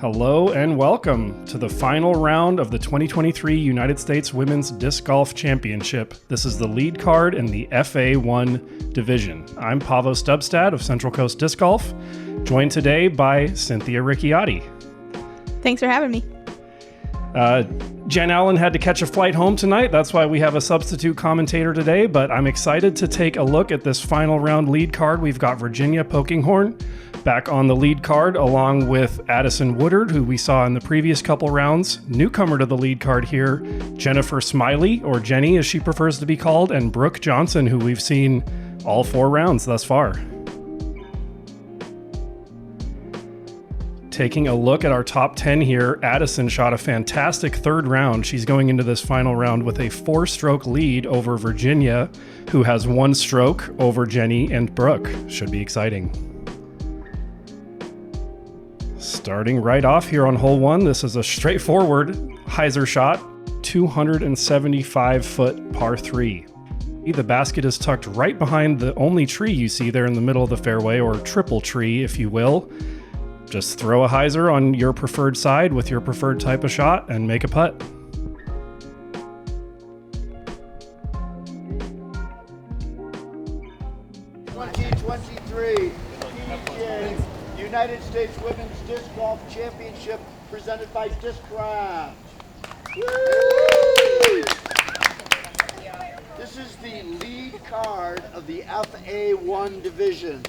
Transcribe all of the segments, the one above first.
Hello and welcome to the final round of the 2023 United States Women's Disc Golf Championship. This is the lead card in the FA1 division. I'm Paavo Stubstad of Central Coast Disc Golf, joined today by Cynthia Ricciotti. Thanks for having me. Jen Allen had to catch a flight home tonight. That's why we have a substitute commentator today, but I'm excited to take a look at this final round lead card. We've got Virginia Polkinghorne back on the lead card, along with Addison Woodard, who we saw in the previous couple rounds. Newcomer to the lead card here, Jennifer Smiley, or Jenny as she prefers to be called, and Brook Johnson, who we've seen all 4 rounds thus far. Taking a look at our top 10 here, Addison shot a fantastic third round. She's going into this final round with a 4-stroke lead over Virginia, who has 1 stroke over Jenny and Brook. Should be exciting. Starting right off here on hole 1, this is a straightforward hyzer shot, 275-foot par 3. The basket is tucked right behind the only tree you see there in the middle of the fairway, or triple tree, if you will. Just throw a hyzer on your preferred side with your preferred type of shot and make a putt. PDGA United States Women's Disc Golf Championship presented by Discraft. This is the lead card of the FA1 division.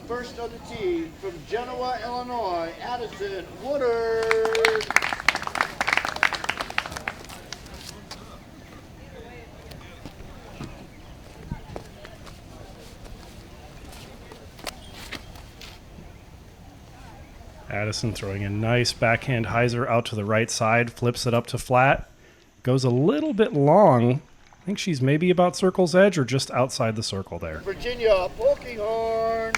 First on the tee, from Genoa, Illinois, Addison Woodard. Addison throwing a nice backhand hyzer out to the right side, flips it up to flat, goes a little bit long. I think she's maybe about circle's edge or just outside the circle there. Virginia Polkinghorne.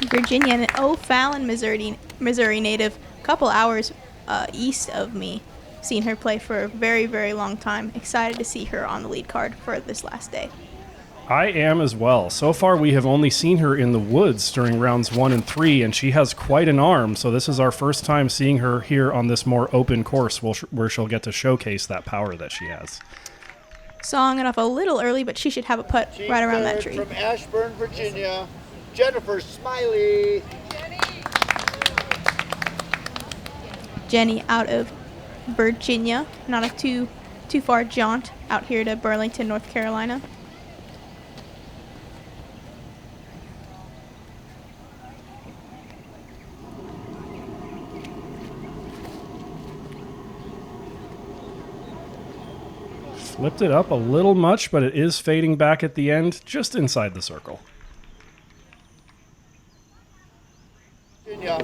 Virginia, an O'Fallon, Missouri native, a couple hours east of me. Seen her play for a very, very long time. Excited to see her on the lead card for this last day. I am as well. So far, we have only seen her in the woods during rounds 1 and 3, and she has quite an arm, so this is our first time seeing her here on this more open course where she'll get to showcase that power that she has. Sawing it off a little early, but she should have a putt right around that tree. From Ashburn, Virginia, Jennifer Smiley. Jenny out of Virginia. Not a too far jaunt out here to Burlington, North Carolina. Flipped it up a little much, but it is fading back at the end, just inside the circle. Virginia,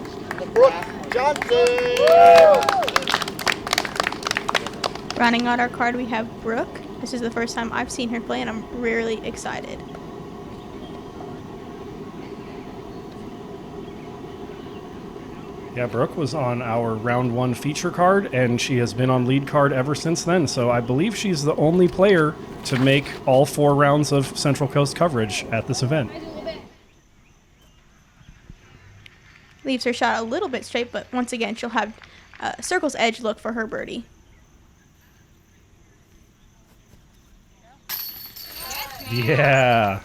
Brook Johnson. Rounding out our card, we have Brook. This is the first time I've seen her play, and I'm really excited. Yeah, Brook was on our round 1 feature card, and she has been on lead card ever since then, so I believe she's the only player to make all 4 rounds of Central Coast coverage at this event. Leaves her shot a little bit straight, but once again, she'll have a circle's edge look for her birdie. Yeah.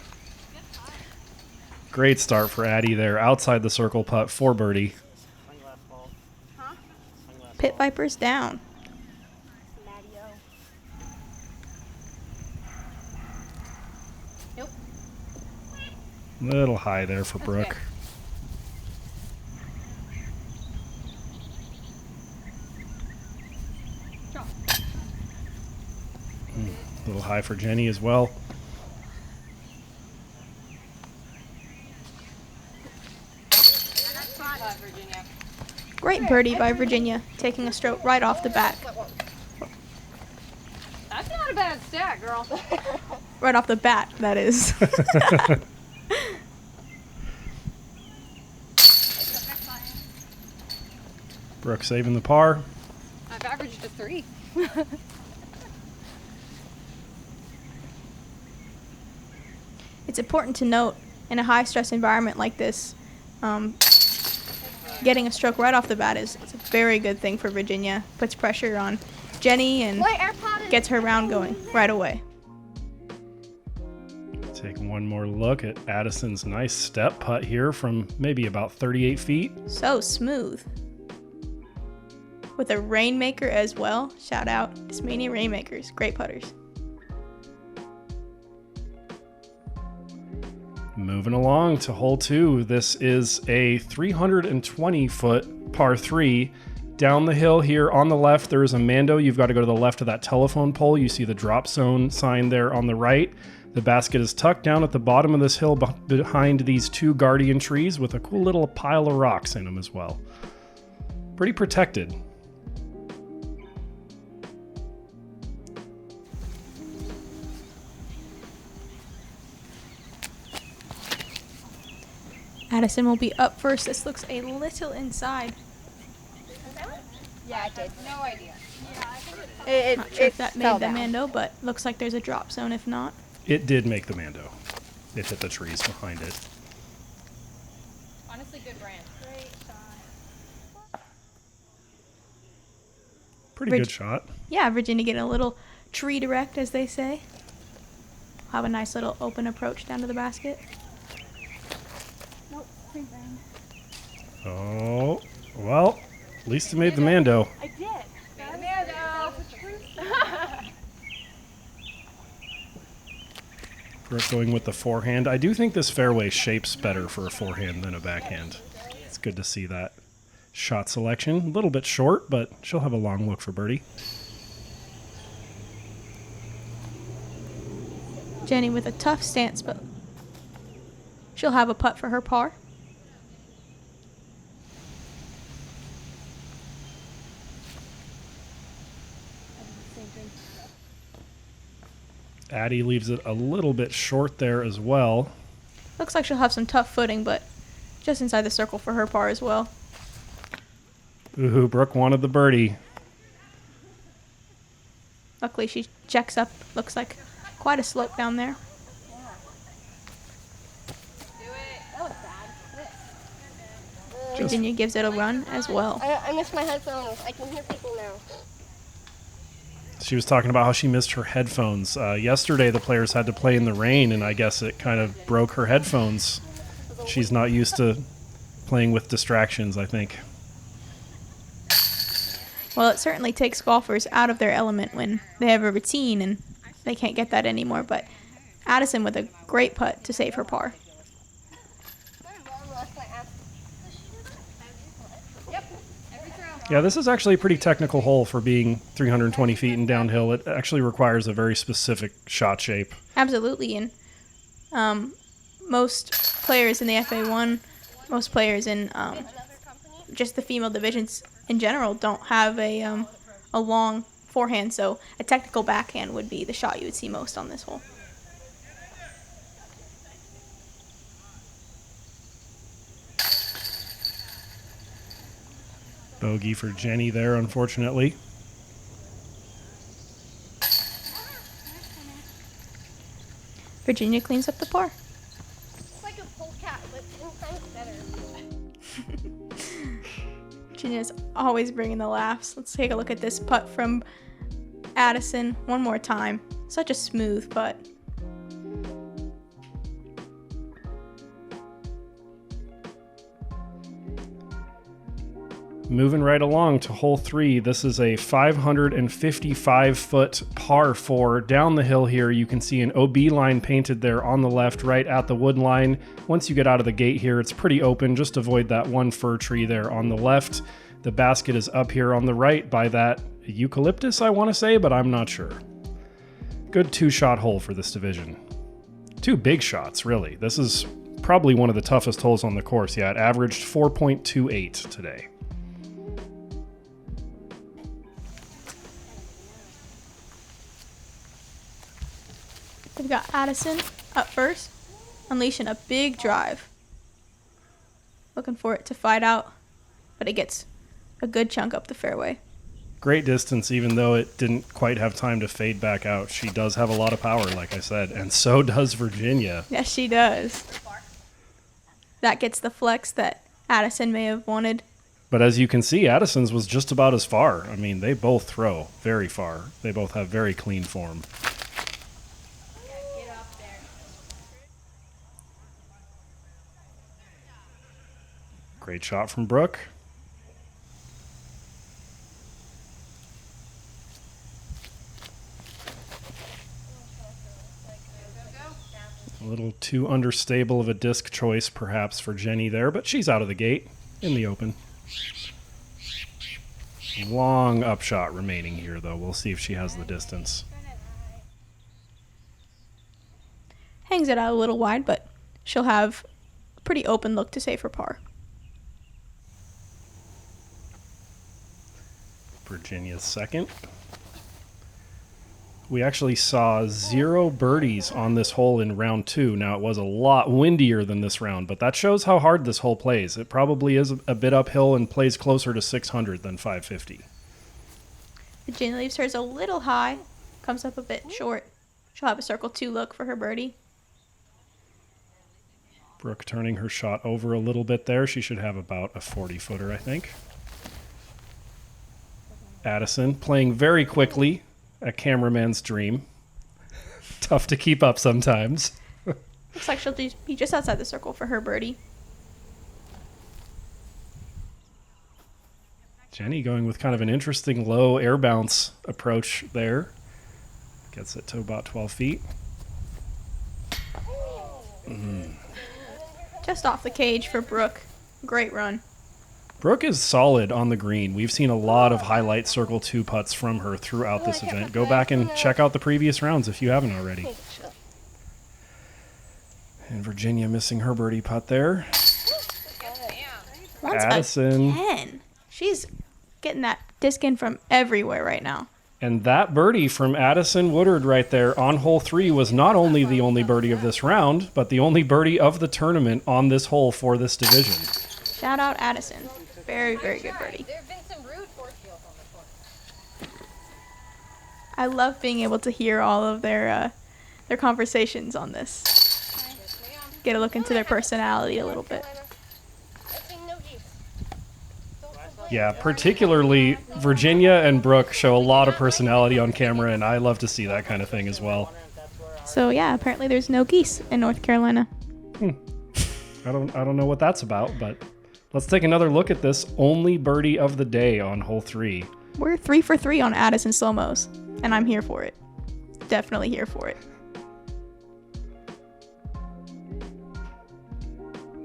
Great start for Addie there. Outside the circle putt for birdie. Pit Vipers down. Nope. Little high there for Brook. Little high for Jenny as well. Great birdie by Virginia, taking a stroke right off the bat. That's not a bad stat, girl. Right off the bat, that is. Brook saving the par. I've averaged a 3. It's important to note in a high-stress environment like this, Getting a stroke right off the bat is a very good thing for Virginia. Puts pressure on Jenny and gets her round going right away. Take one more look at Addison's nice step putt here from maybe about 38 feet. So smooth. With a rainmaker as well. Shout out Tasmania Rainmakers. Great putters. Moving along to hole 2. This is a 320-foot par 3. Down the hill here on the left, there is a Mando. You've got to go to the left of that telephone pole. You see the drop zone sign there on the right. The basket is tucked down at the bottom of this hill behind these 2 guardian trees with a cool little pile of rocks in them as well. Pretty protected. Addison will be up first. This looks a little inside. Yeah, I did. No idea. Not sure if that made the Mando, but looks like there's a drop zone if not. It did make the Mando. It hit the trees behind it. Honestly, good brand. Great shot. Pretty good shot. Yeah, Virginia getting a little tree direct, as they say. Have a nice little open approach down to the basket. Nope, same thing. Oh, well, at least it made the Mando. I did. Got a Mando. Brooke going with the forehand. I do think this fairway shapes better for a forehand than a backhand. It's good to see that shot selection. A little bit short, but she'll have a long look for birdie. Jenny with a tough stance, but she'll have a putt for her par. Addie leaves it a little bit short there as well. Looks like she'll have some tough footing, but just inside the circle for her par as well. Ooh, Brooke wanted the birdie. Luckily, she checks up. Looks like quite a slope down there. Virginia gives it a run as well. I missed my headphones. I can hear people now. She was talking about how she missed her headphones. Yesterday, the players had to play in the rain, and I guess it kind of broke her headphones. She's not used to playing with distractions, I think. Well, it certainly takes golfers out of their element when they have a routine and they can't get that anymore. But Addison with a great putt to save her par. Yeah, this is actually a pretty technical hole for being 320 feet and downhill. It actually requires a very specific shot shape. Absolutely, and most players in the FA1, most players in just the female divisions in general don't have a long forehand, so a technical backhand would be the shot you would see most on this hole. Bogey for Jenny there, unfortunately. Virginia cleans up the par. It's like a polecat, but 10 times better. Virginia's always bringing the laughs. Let's take a look at this putt from Addison one more time. Such a smooth putt. Moving right along to hole 3. This is a 555-foot par 4 down the hill here. You can see an OB line painted there on the left, right at the wood line. Once you get out of the gate here, it's pretty open. Just avoid that one fir tree there on the left. The basket is up here on the right by that eucalyptus, I want to say, but I'm not sure. Good 2-shot hole for this division. 2 big shots, really. This is probably one of the toughest holes on the course. Yeah, it averaged 4.28 today. We've got Addison up first, unleashing a big drive. Looking for it to fight out, but it gets a good chunk up the fairway. Great distance, even though it didn't quite have time to fade back out. She does have a lot of power, like I said, and so does Virginia. Yes, she does. that gets the flex that Addison may have wanted. But as you can see, Addison's was just about as far. I mean, they both throw very far. They both have very clean form. Get up there. Great shot from Brook. A little too understable of a disc choice, perhaps, for Jenny there, but she's out of the gate in the open. Long upshot remaining here, though. We'll see if she has the distance. Hangs it out a little wide, but she'll have a pretty open look to save for par. Virginia's second. We actually saw 0 birdies on this hole in round 2. Now, it was a lot windier than this round, but that shows how hard this hole plays. It probably is a bit uphill and plays closer to 600 than 550. Virginia leaves hers a little high, comes up a bit short. She'll have a circle 2 look for her birdie. Brook turning her shot over a little bit there. She should have about a 40-footer, I think. Addison playing very quickly. A cameraman's dream. Tough to keep up sometimes. Looks like she'll be just outside the circle for her birdie. Jenny going with kind of an interesting low air bounce approach there. Gets it to about 12 feet. Just off the cage for Brook. Great run. Brook is solid on the green. We've seen a lot of highlight circle 2 putts from her throughout this event. Go back and check out the previous rounds if you haven't already. And Virginia missing her birdie putt there. Once Addison. again. She's getting that disc in from everywhere right now. And that birdie from Addison Woodard right there on hole 3 was not only the only birdie of this round, but the only birdie of the tournament on this hole for this division. Shout out Addison. Very, very good birdie. There have been some rude force fields on this one. I love being able to hear all of their conversations on this. Get a look into their personality a little bit. I've seen no geese. Yeah, particularly Virginia and Brook show a lot of personality on camera, and I love to see that kind of thing as well. So yeah, apparently there's no geese in North Carolina. I don't know what that's about, but let's take another look at this only birdie of the day on hole 3. We're 3 for 3 on Addison slow-mos, and I'm here for it. Definitely here for it.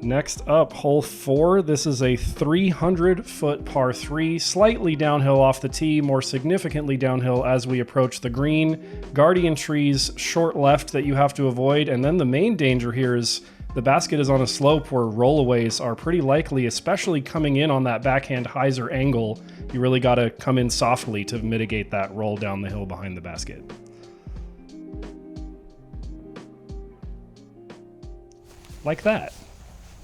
Next up, hole 4. This is a 300-foot par 3, slightly downhill off the tee, more significantly downhill as we approach the green. Guardian trees short left that you have to avoid, and then the main danger here is the basket is on a slope where rollaways are pretty likely, especially coming in on that backhand hyzer angle. You really got to come in softly to mitigate that roll down the hill behind the basket. Like that.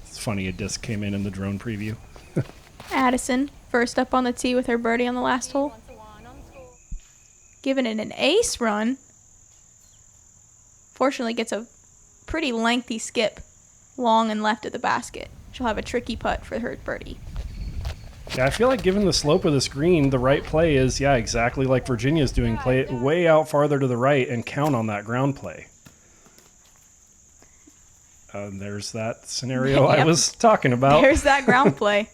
It's funny a disc came in the drone preview. Addison, first up on the tee with her birdie on the last hole. Giving it an ace run. Fortunately gets a pretty lengthy skip long and left of the basket. She'll have a tricky putt for her birdie. Yeah, I feel like given the slope of the screen, the right play is, yeah, exactly like Virginia's doing. Play it way out farther to the right and count on that ground play. There's that scenario I was talking about. There's that ground play.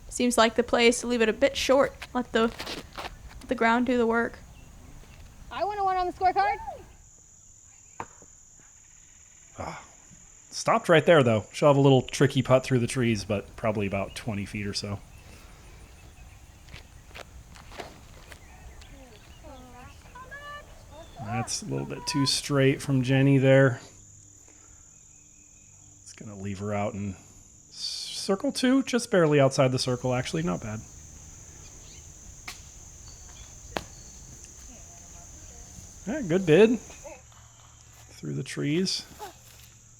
Seems like the play is to leave it a bit short. Let the ground do the work. I want a 1 on the scorecard. Stopped right there, though. She'll have a little tricky putt through the trees, but probably about 20 feet or so. That's a little bit too straight from Jenny there. It's going to leave her out in circle 2, just barely outside the circle, actually. Not bad. Yeah, good bid. Through the trees.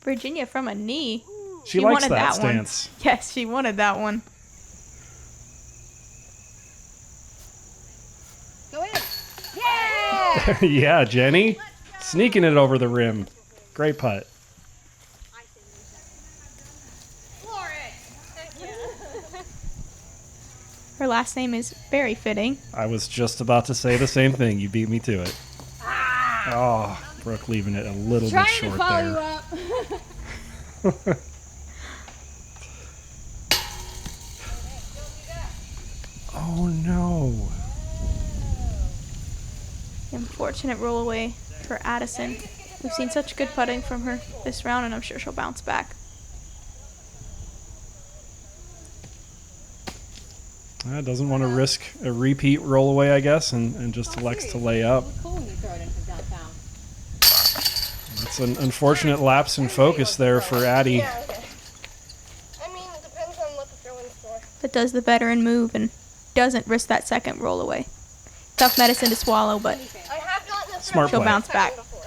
Virginia from a knee. She likes wanted that one. stance. Yes, she wanted that one. Go in. Yeah! Yeah, Jenny. Sneaking it over the rim. Great putt. Her last name is very fitting. I was just about to say the same thing. You beat me to it. Oh, Brooke leaving it a little bit Trying to short follow there. you up. Oh no. Unfortunate roll away for Addison. We've seen such good putting from her this round, and I'm sure she'll bounce back. Doesn't want to risk a repeat roll away, I guess, and just elects to lay up. Cool when you throw it into downtown. That's an unfortunate lapse in focus there for Addie. Yeah, okay. I mean, it depends on what the throwing's for. But does the veteran move and doesn't risk that second roll away. Tough medicine to swallow, but I have gotten this Smart she'll play. bounce back. before.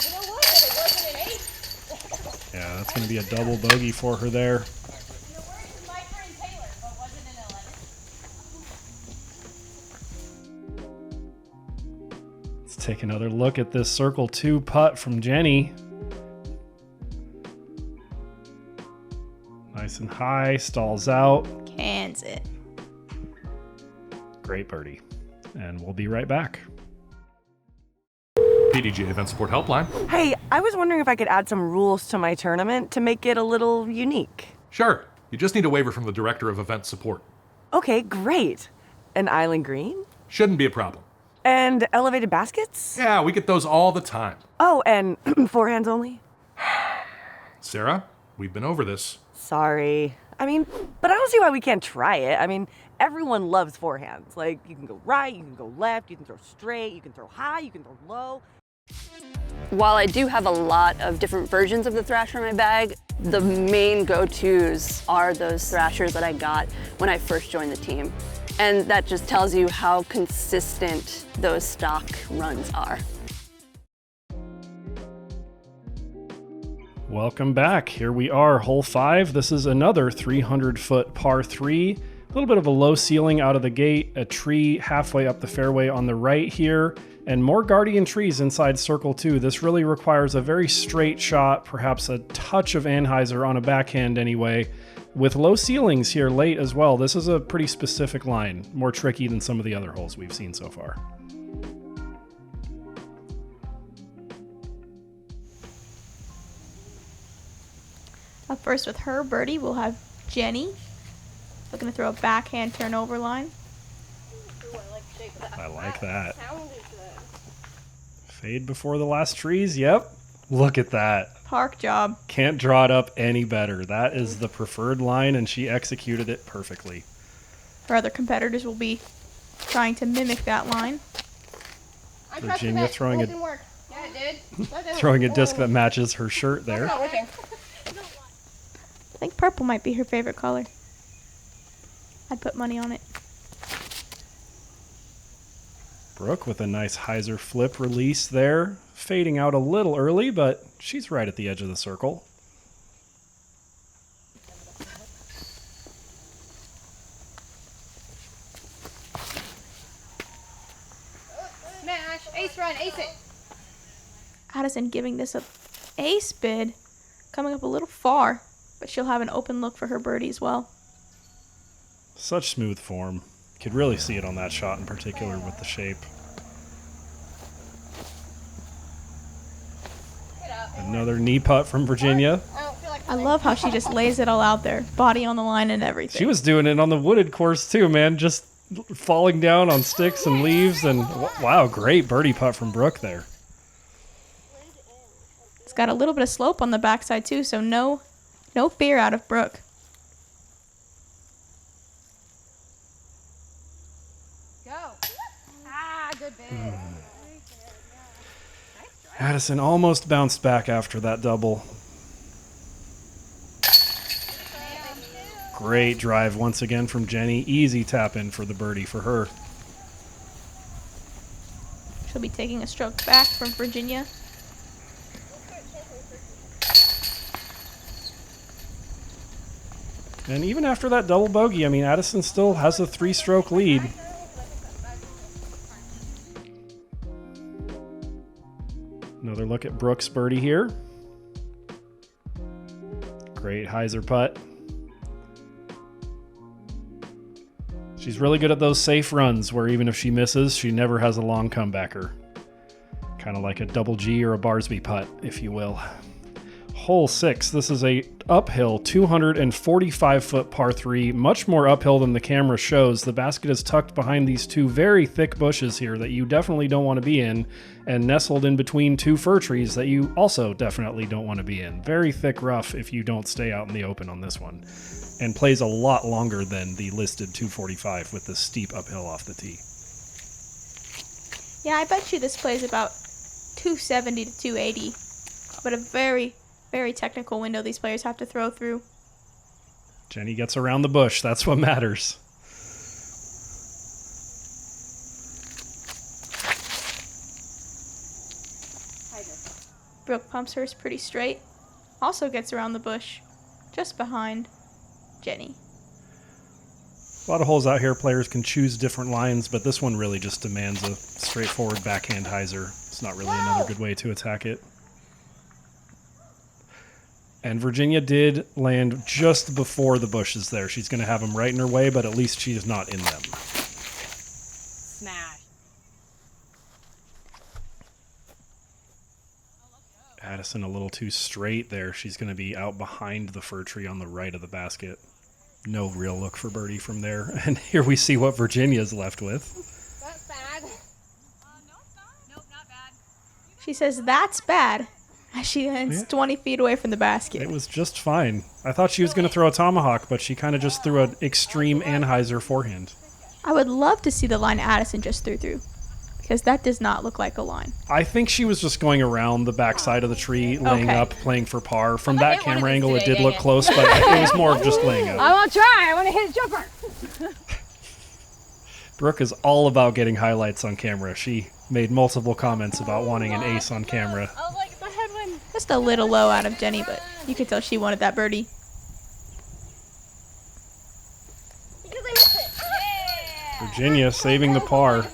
You know what? But it wasn't an 8. Yeah, that's going to be a double bogey for her there. You're worse than my friend Taylor, but wasn't an 11. Let's take another look at this circle 2 putt from Jenny. Nice and high, stalls out. Cans it. Great birdie. And we'll be right back. PDGA Event Support Helpline. Hey, I was wondering if I could add some rules to my tournament to make it a little unique. Sure. You just need a waiver from the Director of Event Support. Okay, great. An island green? Shouldn't be a problem. And elevated baskets? Yeah, we get those all the time. Oh, and forehands only? Sarah, we've been over this. Sorry. I mean, but I don't see why we can't try it. I mean, everyone loves forehands. Like, you can go right, you can go left, you can throw straight, you can throw high, you can throw low. While I do have a lot of different versions of the Thrasher in my bag, the main go-tos are those Thrashers that I got when I first joined the team. And that just tells you how consistent those stock runs are. Welcome back. Here we are, hole 5. This is another 300-foot par 3. A little bit of a low ceiling out of the gate, a tree halfway up the fairway on the right here, and more guardian trees inside circle 2. This really requires a very straight shot, perhaps a touch of anhyzer on a backhand anyway, with low ceilings here late as well. This is a pretty specific line, more tricky than some of the other holes we've seen so far. Up first with her birdie, we'll have Jenny. Looking to throw a backhand turnover line. I like that. Fade before the last trees. Yep. Look at that. Park job. Can't draw it up any better. That is the preferred line, and she executed it perfectly. Her other competitors will be trying to mimic that line. Virginia throwing Didn't work. Yeah, it did. throwing a disc that matches her shirt there. Not working. I think purple might be her favorite color. I'd put money on it. Brooke with a nice hyzer flip release there. Fading out a little early, but she's right at the edge of the circle. Smash. Ace run. Ace it. Addison giving this a ace bid. Coming up a little far, but she'll have an open look for her birdie as well. Such smooth form. Could really see it on that shot in particular with the shape. Another knee putt from Virginia. I love how she just lays it all out there. Body on the line and everything. She was doing it on the Woodard course too, man. Just falling down on sticks and leaves. And wow, great birdie putt from Brooke there. It's got a little bit of slope on the backside too, so no fear out of Brooke. Go. Ah, good bid. Addison almost bounced back after that double. Great drive once again from Jenny. Easy tap in for the birdie for her. She'll be taking a stroke back from Virginia. And even after that double bogey, I mean, Addison still has a 3-stroke lead. Another look at Brooks' birdie here. Great hyzer putt. She's really good at those safe runs where even if she misses, she never has a long comebacker. Kind of like a double G or a Barsby putt, if you will. Hole 6. This is a uphill 245-foot par 3, much more uphill than the camera shows. The basket is tucked behind these two very thick bushes here that you definitely don't want to be in, and nestled in between two fir trees that you also definitely don't want to be in. Very thick rough if you don't stay out in the open on this one, and plays a lot longer than the listed 245 with the steep uphill off the tee. Yeah, I bet you this plays about 270 to 280, but a very, very technical window these players have to throw through. Jenny gets around the bush. That's what matters. Brooke pumps hers pretty straight. Also gets around the bush, just behind Jenny. A lot of holes out here, players can choose different lines, but this one really just demands a straightforward backhand hyzer. It's not really another good way to attack it. And Virginia did land just before the bushes there. She's going to have them right in her way, but at least she is not in them. Smash. Addison a little too straight there. She's going to be out behind the fir tree on the right of the basket. No real look for birdie from there. And here we see what Virginia's left with. That's bad. No, it's not. Nope, not bad. She says, "That's bad," as she lands 20 feet away from the basket. It was just fine. I thought she was going to throw a tomahawk, but she kind of just threw an extreme Anheuser forehand. I would love to see the line Addison just threw through, because that does not look like a line. I think she was just going around the backside of the tree, laying Okay. up, playing for par. From that hit one of camera these angle, it today, did dang look it. close, but it was more of just laying up. I want to try. I want to hit a jumper. Brooke is all about getting highlights on camera. She made multiple comments about wanting an ace on camera. I was like, if I had one. Just a little low out of Jenny, but you could tell she wanted that birdie. Because I missed it. Yeah. Virginia saving the par.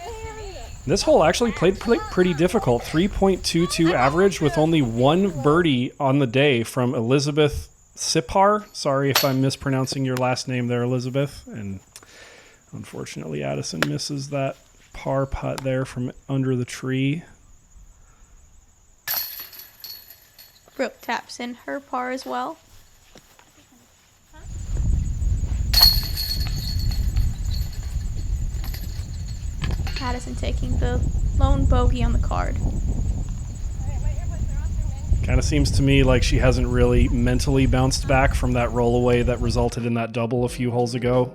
This hole actually played pretty difficult. 3.22 average with only one birdie on the day from Elizabeth Sipar. Sorry if I'm mispronouncing your last name there, Elizabeth. And unfortunately, Addison misses that par putt there from under the tree. Brooke taps in her par as well. Addison taking the lone bogey on the card. Kind of seems to me like she hasn't really mentally bounced back from that rollaway that resulted in that double a few holes ago.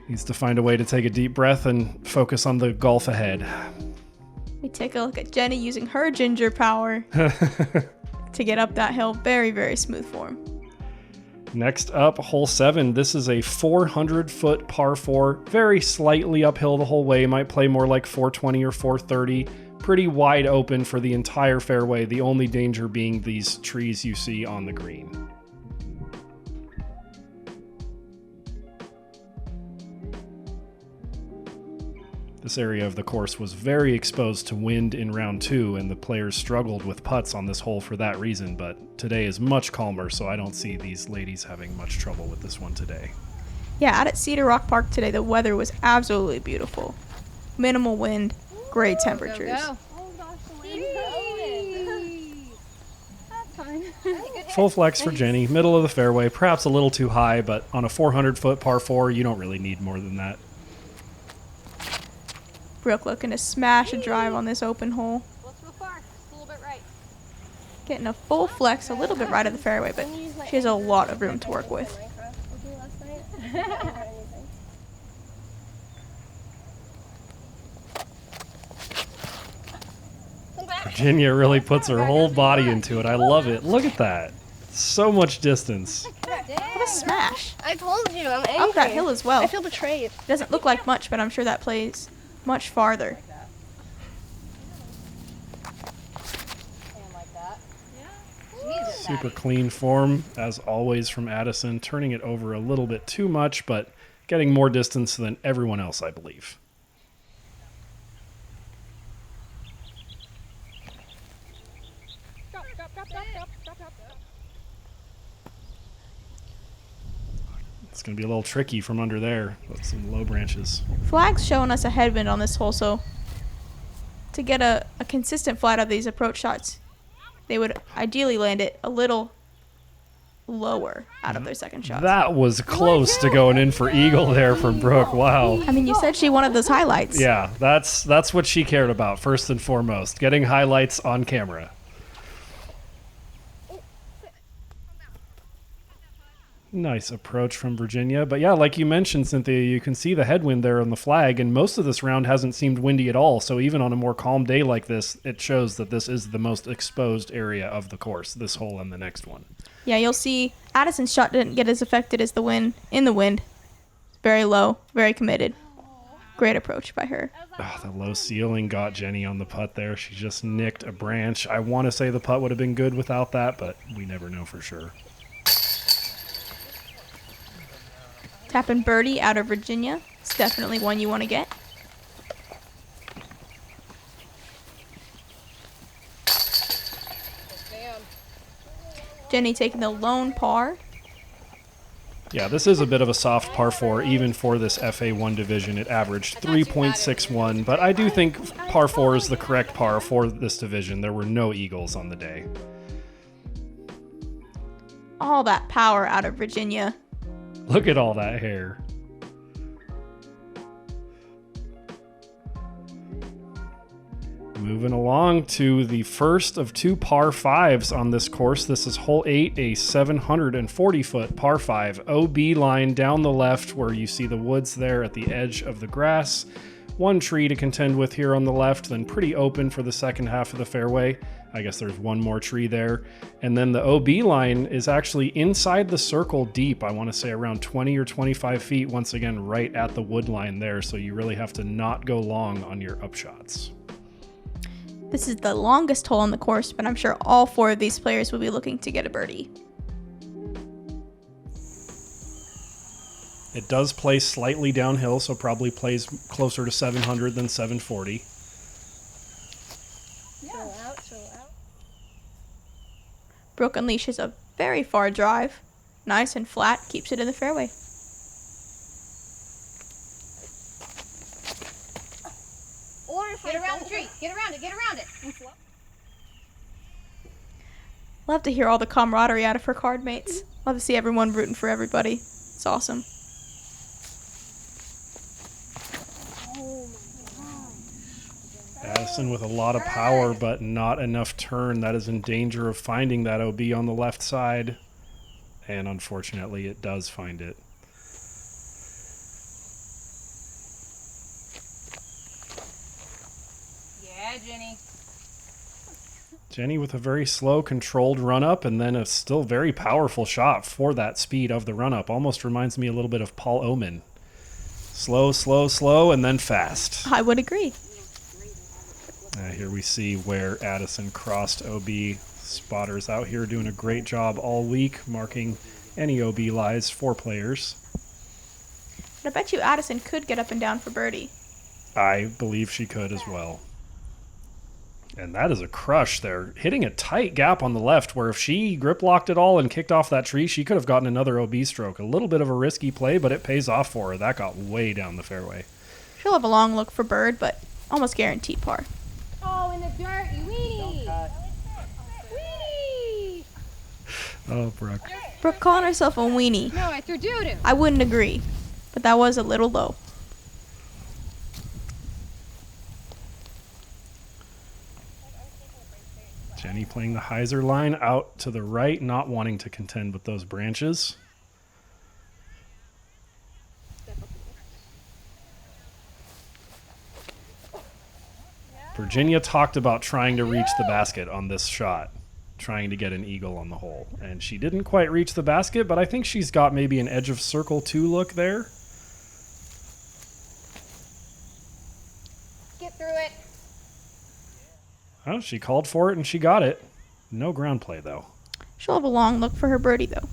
Needs to find a way to take a deep breath and focus on the golf ahead. We take a look at Jenny using her ginger power to get up that hill. Very, very smooth form. Next up, hole 7. This is a 400-foot par 4. Very slightly uphill the whole way. Might play more like 420 or 430. Pretty wide open for the entire fairway. The only danger being these trees you see on the green. This area of the course was very exposed to wind in round 2, and the players struggled with putts on this hole for that reason, but today is much calmer, so I don't see these ladies having much trouble with this one today. Yeah, out at Cedarock Park today, the weather was absolutely beautiful. Minimal wind, great temperatures. Go. Oh gosh, that's fine. Full flex for Jenny, middle of the fairway, perhaps a little too high, but on a 400-foot par 4, you don't really need more than that. Brooke looking to smash a drive on this open hole. What's real far? Just a little bit right. Getting a full flex, a little bit right of the fairway, but she has a lot of room to work with. Virginia really puts her whole body into it. I love it. Look at that. So much distance. What a smash. I told you, I'm angry. Up that hill as well. I feel betrayed. Doesn't look like much, but I'm sure that plays much farther. Super clean form, as always, from Addison. Turning it over a little bit too much, but getting more distance than everyone else, I believe. It's going to be a little tricky from under there with some low branches. Flag's showing us a headwind on this hole, so to get a consistent flight of these approach shots, they would ideally land it a little lower out of their second shot. That was close to going in for eagle there from Brook. Wow. I mean, you said she wanted those highlights. Yeah, that's what she cared about first and foremost, getting highlights on camera. Nice approach from Virginia. But yeah, like you mentioned, Cynthia, you can see the headwind there on the flag, and most of this round hasn't seemed windy at all. So even on a more calm day like this, it shows that this is the most exposed area of the course, this hole and the next one. Yeah, you'll see Addison's shot didn't get as affected as the wind. In the wind, very low, very committed. Great approach by her. Oh, the low ceiling got Jenny on the putt there. She just nicked a branch. I want to say the putt would have been good without that, but we never know for sure. Tapping birdie out of Virginia. It's definitely one you want to get. Jenny taking the lone par. Yeah, this is a bit of a soft par 4, even for this FA1 division. It averaged 3.61, but I do think par 4 is the correct par for this division. There were no eagles on the day. All that power out of Virginia. Look at all that hair. Moving along to the first of 2 par 5s on this course. This is hole 8, a 740-foot par 5 OB line down the left where you see the woods there at the edge of the grass. 1 tree to contend with here on the left, then pretty open for the second half of the fairway. I guess there's 1 more tree there. And then the OB line is actually inside the circle deep. I want to say around 20 or 25 feet, once again, right at the wood line there. So you really have to not go long on your upshots. This is the longest hole on the course, but I'm sure all 4 of these players will be looking to get a birdie. It does play slightly downhill, so probably plays closer to 700 than 740. Brook unleashes a very far drive. Nice and flat, keeps it in the fairway. Get around the tree. Get around it. Get around it. Love to hear all the camaraderie out of her card mates. Love to see everyone rooting for everybody. It's awesome. Addison with a lot of power, but not enough turn. That is in danger of finding that OB on the left side. And unfortunately, it does find it. Yeah, Jenny. Jenny with a very slow, controlled run-up, and then a still very powerful shot for that speed of the run-up. Almost reminds me a little bit of Paul Oman. Slow, slow, slow, and then fast. I would agree. Here we see where Addison crossed OB. Spotters out here doing a great job all week, marking any OB lies for players. But I bet you Addison could get up and down for birdie. I believe she could as well. And that is a crush there. Hitting a tight gap on the left where if she grip locked it all and kicked off that tree, she could have gotten another OB stroke. A little bit of a risky play, but it pays off for her. That got way down the fairway. She'll have a long look for bird, but almost guaranteed par. Oh, in the dirt, you weenie. Weenie. Oh, Brook. Brooke calling herself a weenie. No, I threw doo-doo. I wouldn't agree, but that was a little low. Jenny playing the hyzer line out to the right, not wanting to contend with those branches. Virginia talked about trying to reach the basket on this shot, trying to get an eagle on the hole. And she didn't quite reach the basket, but I think she's got maybe an edge of circle 2 look there. Get through it. Oh, she called for it and she got it. No ground play, though. She'll have a long look for her birdie, though.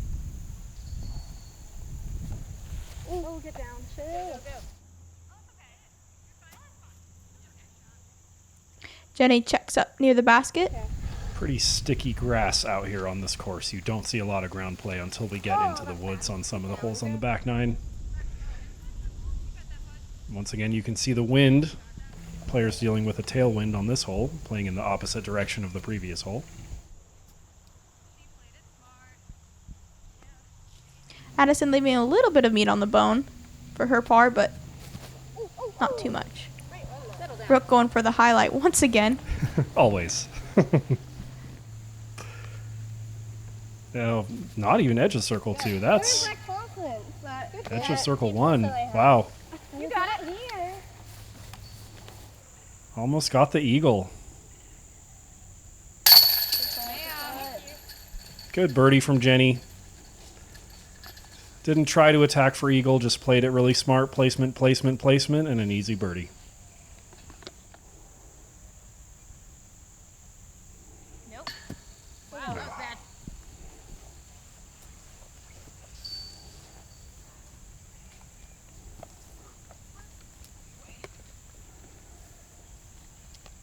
Oh, get down. Chill. Jenny checks up near the basket. Pretty sticky grass out here on this course. You don't see a lot of ground play until we get into the woods on some of the holes on the back nine. Once again, you can see the wind. Players dealing with a tailwind on this hole, playing in the opposite direction of the previous hole. Addison leaving a little bit of meat on the bone for her par, but not too much. Brook going for the highlight once again. Always. No, not even edge of circle 2. That's edge of circle 1. Wow. You got it here. Almost got the eagle. Good birdie from Jenny. Didn't try to attack for eagle, just played it really smart. Placement, placement, placement, and an easy birdie. Nope. Wow, that was bad.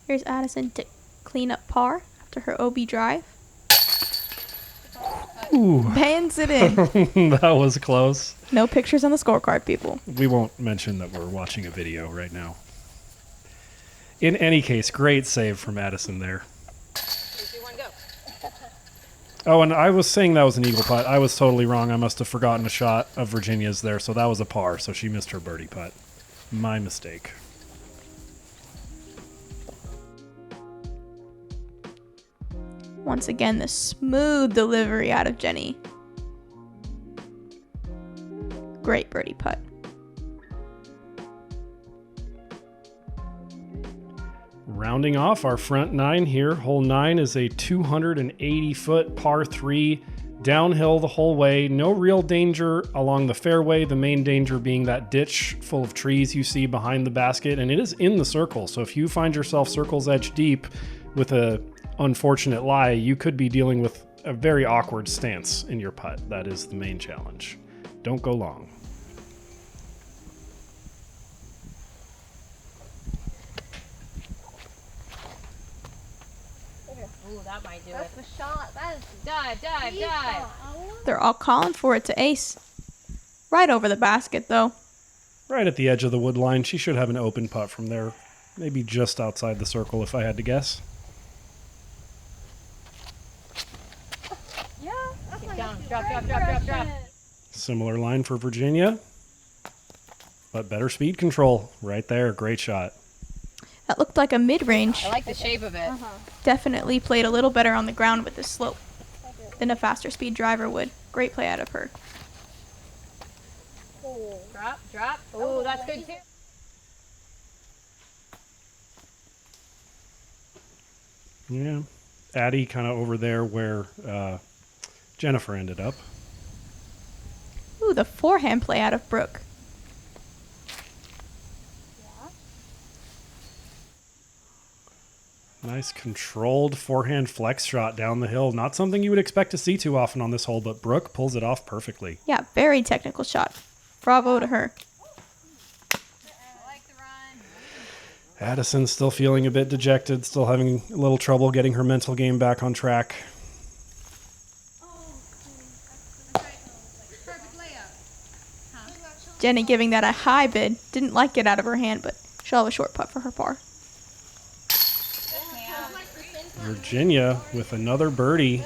Here's Addison to clean up par after her OB drive. Ooh. Bands it in. That was close. No pictures on the scorecard, people. We won't mention that we're watching a video right now. In any case, great save from Addison there. 3, 2, 1, go. Oh, and I was saying that was an eagle putt. I was totally wrong. I must have forgotten a shot of Virginia's there, so that was a par, so she missed her birdie putt. My mistake. Once again, the smooth delivery out of Jenny. Great birdie putt. Rounding off our front nine here, hole 9 is a 280-foot par 3, downhill the whole way. No real danger along the fairway, the main danger being that ditch full of trees you see behind the basket, and it is in the circle. So if you find yourself circle's edge deep with a unfortunate lie, you could be dealing with a very awkward stance in your putt. That is the main challenge. Don't go long. Ooh, that might do That's it. the shot. That is Dive, dive, the dive. shot. They're all calling for it to ace. Right over the basket, though. Right at the edge of the wood line. She should have an open putt from there. Maybe just outside the circle if I had to guess. Yeah, that's Keep like going. a Drop, great drop, drop, drop, drop. direction. Similar line for Virginia, but better speed control right there. Great shot. That looked like a mid-range. I like the shape of it. Definitely played a little better on the ground with the slope than a faster speed driver would. Great play out of her. Oh. Drop, drop. Ooh, that's good too. Yeah. Addie kind of over there where Jennifer ended up. Ooh, the forehand play out of Brook. Nice controlled forehand flex shot down the hill. Not something you would expect to see too often on this hole, but Brook pulls it off perfectly. Yeah, very technical shot. Bravo to her. I like the run. Addison still feeling a bit dejected, still having a little trouble getting her mental game back on track. Perfect layup. Jenny giving that a high bid. Didn't like it out of her hand, but she'll have a short putt for her par. Virginia with another birdie.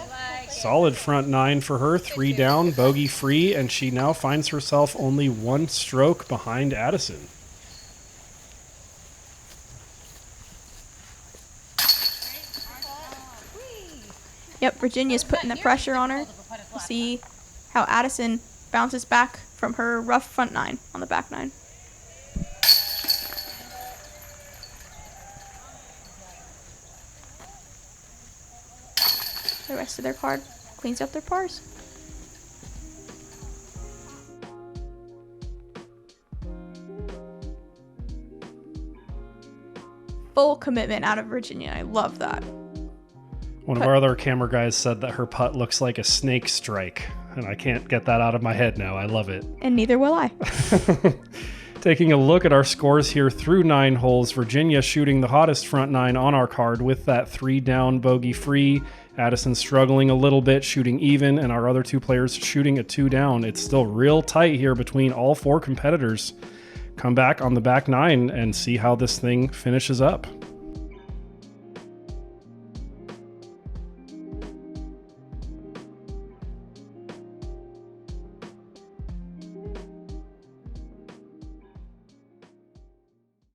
Solid front nine for her, 3 down, bogey free, and she now finds herself only 1 stroke behind Addison. Yep, Virginia's putting the pressure on her. We'll see how Addison bounces back from her rough front nine on the back nine. The rest of their card cleans up their pars. Full commitment out of Virginia. I love that. One of our other camera guys said that her putt looks like a snake strike, and I can't get that out of my head now. I love it. And neither will I. Taking a look at our scores here through 9 holes, Virginia shooting the hottest front nine on our card with that 3 down bogey free Addison struggling a little bit, shooting even, and our other 2 players shooting a 2 down. It's still real tight here between all 4 competitors. Come back on the back 9 and see how this thing finishes up.